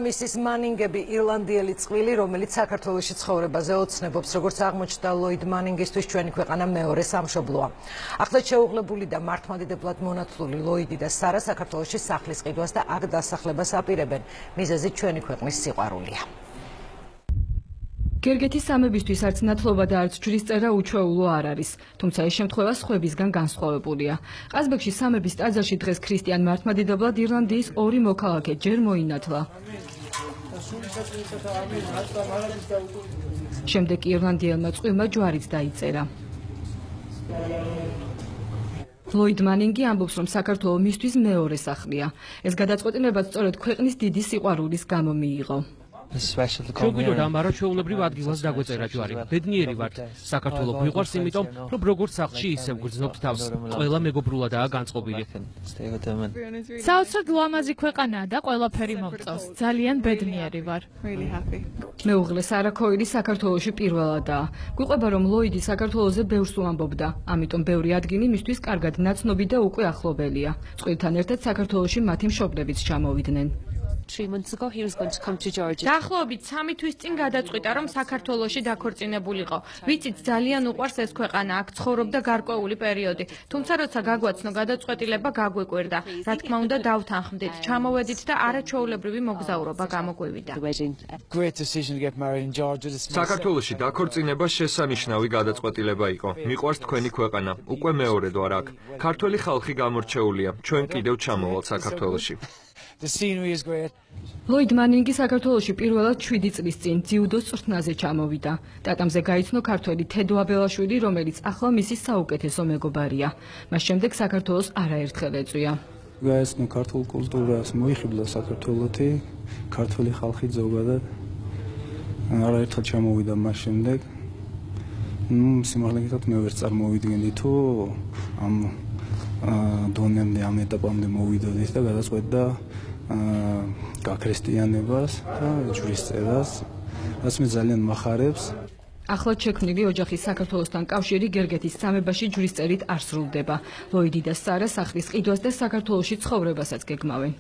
მისის მანინგები ირლანდიელი წყვილი, რომელიც საქართველოში ცხოვრებაზე ოცნებობს, როგორც აღმოჩნდა ლოიდ მანინგისთვის ჩვენი ქვეყანა მეორე სამშობლოა. ახლაც შეუღლებული და მართლმადიდებლად მონათლული ლოიდი და სარა საქართველოში სახლის ყიდვას და აქ დასახლებას აპირებენ. მიზეზი ჩვენი ქვეყნის სიყვარულია. გერგეთის სამებისთვის არც ნათლობა და არც ჯვრისწერა უჩვეულო არ არის, თუმცა ეს შემთხვევა სხვებისგან განსხვავებულია. ყაზბეგში სამების ტაძარში დღეს ქრისტიან მართლმადიდებლად ირლანდიის ორი მოქალაქე ჯერ მოინათლა. შემდეგ ირლანდიელმა წყვილმა ჯვარიც დაიწერა. ლოიდ მანინგი ამბობს, რომ საქართველო მისთვის მეორე სახლია. ეს გადაწყვეტილებაც სწორედ ქვეყნის დიდი სიყვარულის გამო მიიღო. Შეგვიძლია დამარო ჩვეულებრივ ადგილას დაგვეწერა ჯვარი. ბედნიერი ვართ. საქართველო გვიყვარს, იმიტომ რომ როგორც სახლში ისევ გრძნობთ თავს. ყველა მეგობრულადაა განწყობილი. საოცრად ლამაზი ქვეყანაა და ყველაფერი მომწონს. ძალიან ბედნიერი ვარ. მეუღლე სარა ქოირი საქართველოში პირველადაა. გვიყვება, რომ ლოიდი საქართველოზე ბევრს უამბობდა, ამიტომ ბევრი ადგილი მისთვის კარგად ნაცნობი და უკვე ახლობელია. წყვილთან ერთად საქართველოში მათი მშობლებიც ჩამოვიდნენ. დაახლოებით 3 თვის წინ გადაწყვიტა, რომ საქართველოში დაქორწინებულიყო. ვიცით, ძალიან უყვარს ეს ქვეყანა, აქ ცხოვრობდა გარკვეული პერიოდი. თუმცა როცა გაგვაცნო გადაწყვეტილება, გაგვეკვირდა. რა თქმა უნდა, დავთანხმდით, ჩამოვედით და არაჩვეულებრივი მოგზაურობა გამოგვივიდა. საქართველოში დაქორწინება შესანიშნავი გადაწყვეტილება იყო. მიყვარს თქვენი ქვეყანა, უკვე მეორედ ვარ აქ. ქართველი ხალხი გამორჩეულია, ჩვენ კიდევ ჩამოვალთ საქართველოში. ლოიდ მანინგი საქართველოში პირველად 7 წლის წინ ძიუდოს წვრთნაზე ჩამოვიდა. ტატამზე გაიცნო ქართველი თედო აბელაშვილი, რომელიც ახლა მისი საუკეთესო მეგობარია. მას შემდეგ საქართველოს არაერთხელ ეწვია. გაეცნო ქართულ კულტურას, მოიხიბლა საქართველოთი, ქართველი ხალხი ზოგადად. არაერთხელ ჩამოვიდა მას შემდეგ. სიმართლე გითხრათ, მე ვერ წარმოვიდგენდი თუ ამ დონემდე, ამ ეტაპამდე მოვიდოდით და გადაწყვეტდა გაქრისტიანებას და ჯვრისწერას, რაც მე ძალიან მახარებს. ახლად შექმნილი ოჯახის საქართველოსთან კავშირი გერგეთის სამებაში ჯვრისწერით არ სრულდება. ლოიდი და სარა სახლის ყიდვას და საქართველოში ცხოვრებასაც გეგმავენ.